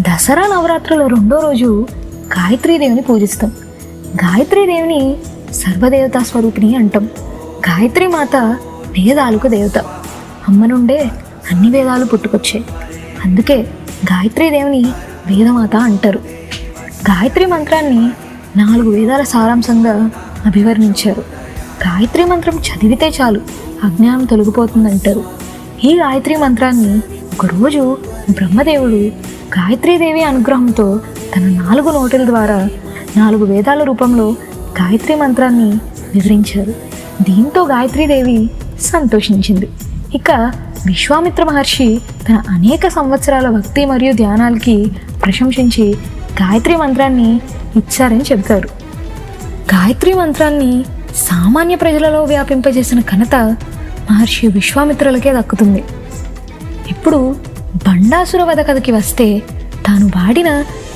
దసరా నవరాత్రుల రెండో రోజు గాయత్రీదేవిని పూజిస్తాం. గాయత్రీదేవిని సర్వదేవతా స్వరూపిణి అంటాం. గాయత్రి మాత వేదాలకు దేవత. అమ్మ నుండే అన్ని వేదాలు పుట్టుకొచ్చాయి. అందుకే గాయత్రీదేవిని వేదమాత అంటారు. గాయత్రి మంత్రాన్ని 4 వేదాల సారాంశంగా అభివర్ణించారు. గాయత్రి మంత్రం చదివితే చాలు అజ్ఞానం తొలగిపోతుందంటారు. ఈ గాయత్రి మంత్రాన్ని ఒకరోజు బ్రహ్మదేవుడు గాయత్రీదేవి అనుగ్రహంతో తన 4 నోటుల ద్వారా 4 వేదాల రూపంలో గాయత్రి మంత్రాన్ని వివరించారు. దీంతో గాయత్రీదేవి సంతోషించింది. ఇక విశ్వామిత్ర మహర్షి తన అనేక సంవత్సరాల భక్తి మరియు ధ్యానాలకి ప్రశంసించి గాయత్రి మంత్రాన్ని ఇచ్చారని చెబుతారు. గాయత్రి మంత్రాన్ని సామాన్య ప్రజలలో వ్యాపింపజేసిన ఘనత మహర్షి విశ్వామిత్రులకే దక్కుతుంది. ఇప్పుడు బండాసుర వధ కథకి వస్తే, తాను వాడిన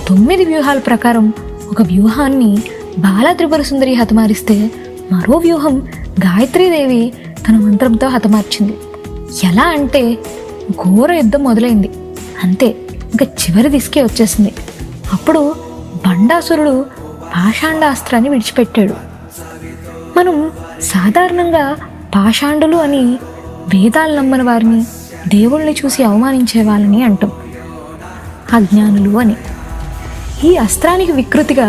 9 వ్యూహాల ప్రకారం ఒక వ్యూహాన్ని బాల త్రిపుర సుందరి హతమారిస్తే మరో వ్యూహం గాయత్రీదేవి తన మంత్రంతో హతమార్చింది. ఎలా అంటే ఘోర యుద్ధం మొదలైంది. అంతే, ఇంకా చివరి దిశకే వచ్చేసింది. అప్పుడు బండాసురుడు పాషాండాస్త్రాన్ని విడిచిపెట్టాడు. మనం సాధారణంగా పాషాండులు అని వేదాలు నమ్మని వారిని, దేవుళ్ళని చూసి అవమానించే వాళ్ళని అంటాం, అజ్ఞానులు అని. ఈ అస్త్రానికి వికృతిగా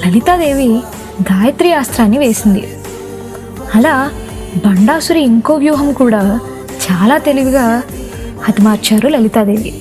లలితాదేవి గాయత్రి అస్త్రాన్ని వేసింది. అలా బండాసురి ఇంకో వ్యూహం కూడా చాలా తెలివిగా హతమార్చారు లలితాదేవి.